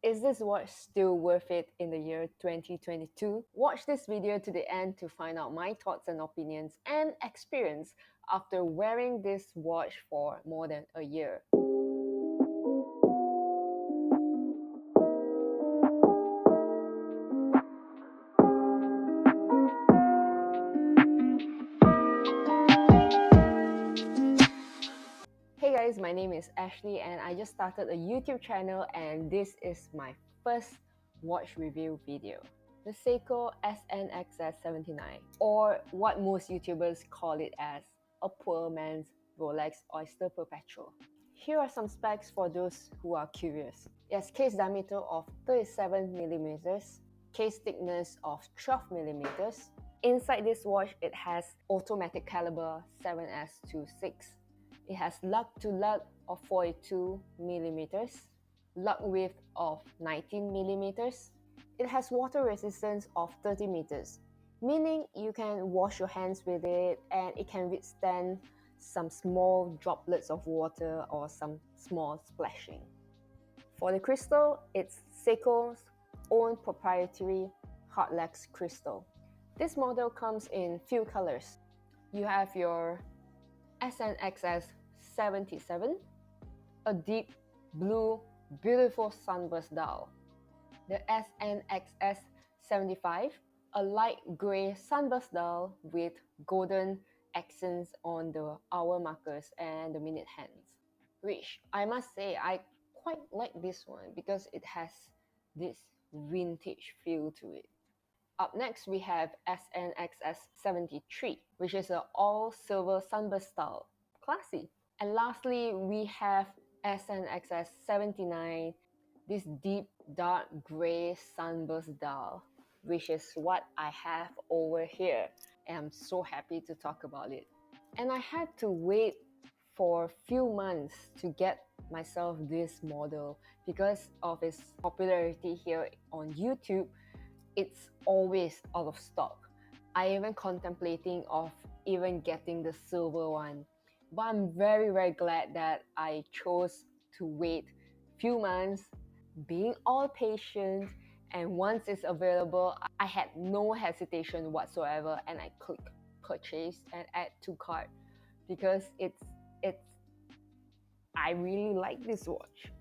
Is this watch still worth it in the year 2022? Watch this video to the end to find out my thoughts and opinions and experience after wearing this watch for more than a year. Hey guys, my name is Ashley and I just started a YouTube channel and this is my first watch review video. The Seiko SNXS79, or what most YouTubers call it as a poor man's Rolex Oyster Perpetual. Here are some specs for those who are curious. It has case diameter of 37mm, case thickness of 12mm. Inside this watch, it has automatic caliber 7S26. It has lug to lug of 42mm, lug width of 19mm. It has water resistance of 30 meters, meaning you can wash your hands with it and it can withstand some small droplets of water or some small splashing. For the crystal, it's Seiko's own proprietary Heartlex crystal. This model comes in few colors. You have your SNXS77, a deep blue, beautiful sunburst dial. The SNXS75, a light grey sunburst dial with golden accents on the hour markers and the minute hands. Which I must say, I quite like this one because it has this vintage feel to it. Up next, we have SNXS73, which is an all-silver sunburst style. Classy. And lastly, we have SNXS79, this deep dark grey sunburst dial, which is what I have over here. And I'm so happy to talk about it. And I had to wait for a few months to get myself this model because of its popularity here on YouTube. It's always out of stock. I even contemplating of even getting the silver one, but I'm very glad that I chose to wait few months, being all patient, and once it's available, I had no hesitation whatsoever and I click purchase and add to cart because I really like this watch.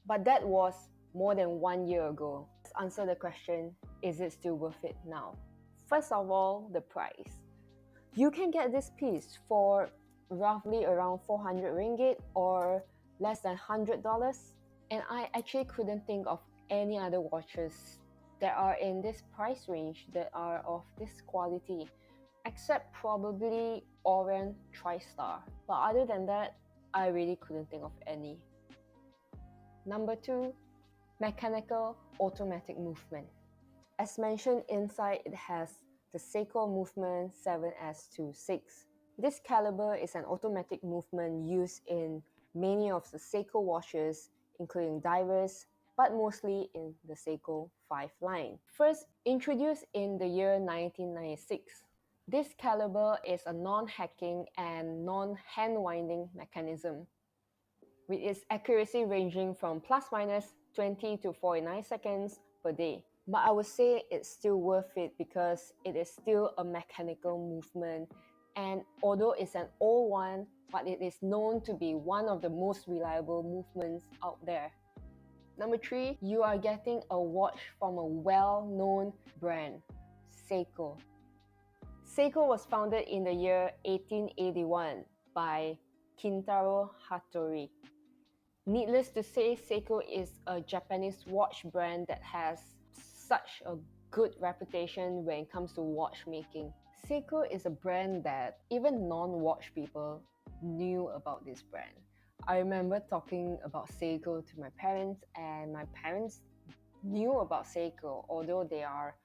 But that was more than 1 year ago. Let's answer the question, is it still worth it now? First of all, the price. You can get this piece for roughly around 400 ringgit or less than $100, and I actually couldn't think of any other watches that are in this price range that are of this quality, except probably Orient TriStar. But other than that, I really couldn't think of any. Number 2, mechanical automatic movement. As mentioned, inside it has the Seiko Movement 7S26. This caliber is an automatic movement used in many of the Seiko watches, including divers, but mostly in the Seiko 5 line. First introduced in the year 1996. This caliber is a non-hacking and non-hand-winding mechanism, with its accuracy ranging from plus minus 20 to 49 seconds per day. But I would say it's still worth it because it is still a mechanical movement, and although it's an old one, but it is known to be one of the most reliable movements out there. Number 3, you are getting a watch from a well-known brand, Seiko. Seiko was founded in the year 1881 by Kintaro Hattori. Needless to say, Seiko is a Japanese watch brand that has such a good reputation when it comes to watchmaking. Seiko is a brand that even non-watch people knew about this brand. I remember talking about Seiko to my parents, and my parents knew about Seiko, although they are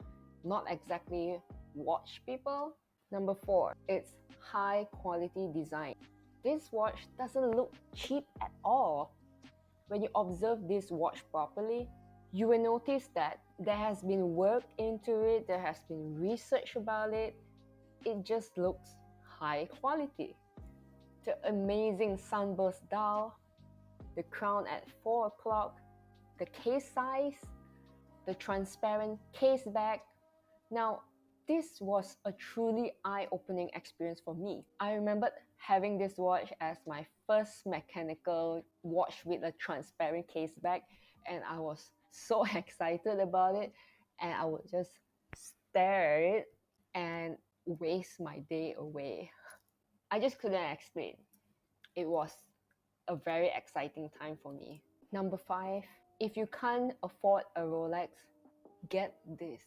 not exactly watch people. Number 4, it's high quality design. This watch doesn't look cheap at all. When you observe this watch properly, you will notice that there has been work into it, there has been research about it. It just looks high quality. The amazing sunburst dial, the crown at 4 o'clock, the case size, the transparent case back. Now, this was a truly eye-opening experience for me. I remembered having this watch as my first mechanical watch with a transparent case back, and I was so excited about it, and I would just stare at it and waste my day away. I just couldn't explain. It was a very exciting time for me. Number 5, if you can't afford a Rolex, get this.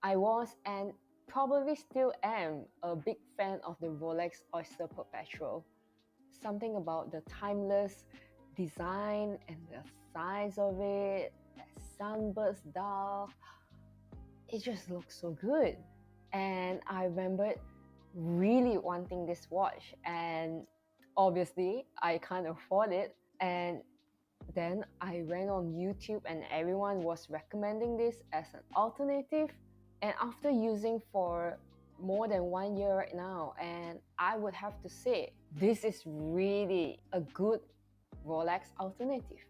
I was and probably still am a big fan of the Rolex Oyster Perpetual. Something about the timeless design and the size of it, that sunburst dial, it just looks so good. And I remembered really wanting this watch, and obviously I can't afford it. And then I went on YouTube and everyone was recommending this as an alternative. And after using for more than 1 year right now, and I would have to say, this is really a good Rolex alternative.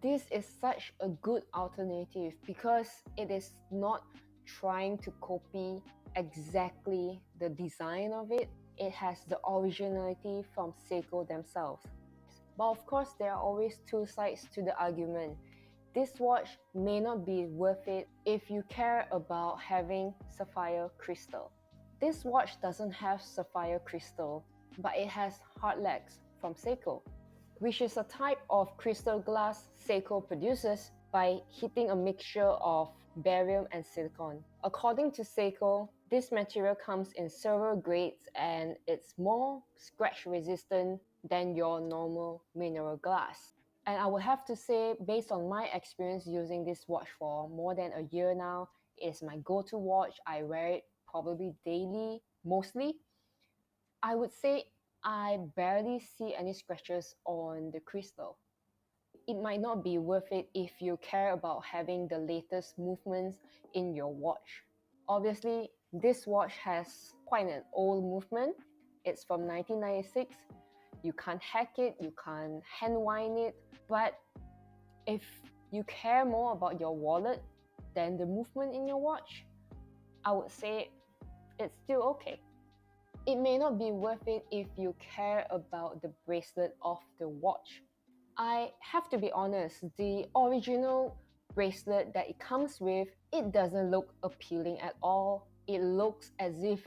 This is such a good alternative because it is not trying to copy exactly the design of it. It has the originality from Seiko themselves. But of course, there are always two sides to the argument. This watch may not be worth it if you care about having sapphire crystal. This watch doesn't have sapphire crystal, but it has hard legs from Seiko, which is a type of crystal glass Seiko produces by heating a mixture of barium and silicon. According to Seiko, this material comes in several grades and it's more scratch resistant than your normal mineral glass. And I would have to say, based on my experience using this watch for more than a year now, it's my go-to watch. I wear it probably daily, mostly. I would say I barely see any scratches on the crystal. It might not be worth it if you care about having the latest movements in your watch. Obviously, this watch has quite an old movement. It's from 1996. You can't hack it, you can't hand wind it, but if you care more about your wallet than the movement in your watch, I would say it's still okay. It may not be worth it if you care about the bracelet of the watch. I have to be honest, the original bracelet that it comes with, it doesn't look appealing at all. It looks as if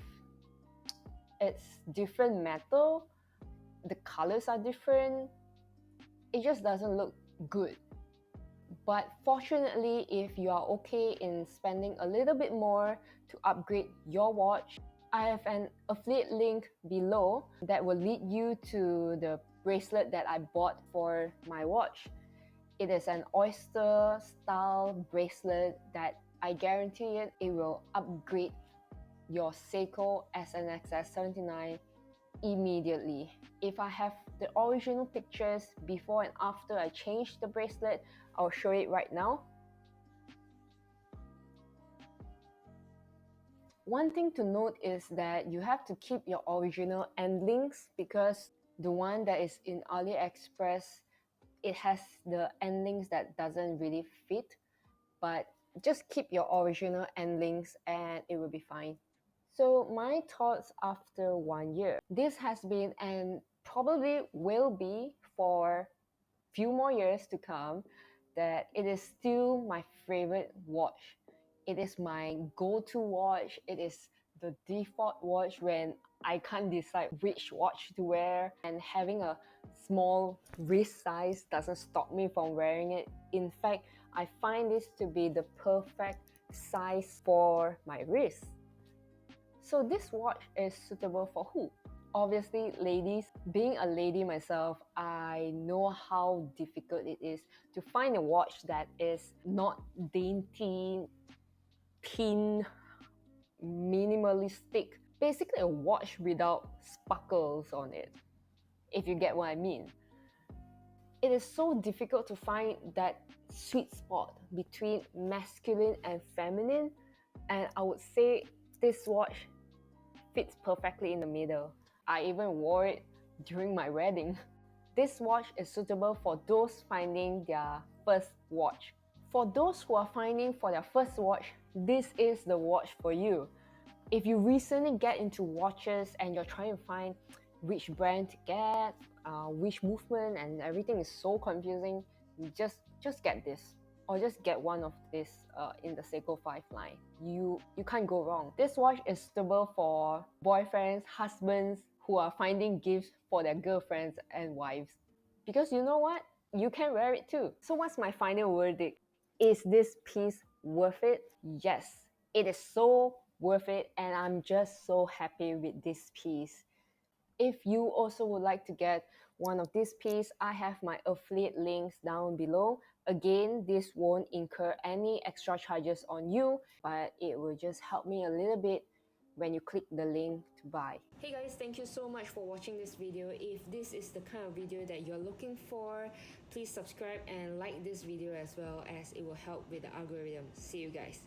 it's different metal, the colors are different, it just doesn't look good. But fortunately, if you are okay in spending a little bit more to upgrade your watch, I have an affiliate link below that will lead you to the bracelet that I bought for my watch. It is an oyster style bracelet that I guarantee it will upgrade your Seiko SNXS79 immediately. If I have the original pictures before and after I changed the bracelet, I'll show it right now. One thing to note is that you have to keep your original end links because the one that is in AliExpress, it has the end links that doesn't really fit, but just keep your original end links and it will be fine. So my thoughts after 1 year. This has been and probably will be for few more years to come that it is still my favorite watch. It is my go-to watch. It is the default watch when I can't decide which watch to wear, and having a small wrist size doesn't stop me from wearing it. In fact, I find this to be the perfect size for my wrist. So this watch is suitable for who? Obviously, ladies. Being a lady myself, I know how difficult it is to find a watch that is not dainty, thin, minimalistic. Basically a watch without sparkles on it, if you get what I mean. It is so difficult to find that sweet spot between masculine and feminine, and I would say this watch fits perfectly in the middle. I even wore it during my wedding. This watch is suitable for those finding their first watch. For those who are finding for their first watch, this is the watch for you. If you recently get into watches and you're trying to find which brand to get, which movement, and everything is so confusing, just get this, or just get one of this in the Seiko 5 line. You can't go wrong. This watch is suitable for boyfriends, husbands who are finding gifts for their girlfriends and wives. Because you know what? You can wear it too. So what's my final verdict? Is this piece worth it? Yes, it is so worth it, and I'm just so happy with this piece. If you also would like to get one of these pieces, I have my affiliate links down below. Again, this won't incur any extra charges on you, but it will just help me a little bit when you click the link to buy. Hey guys, thank you so much for watching this video. If this is the kind of video that you're looking for, please subscribe and like this video as well, as it will help with the algorithm. See you guys.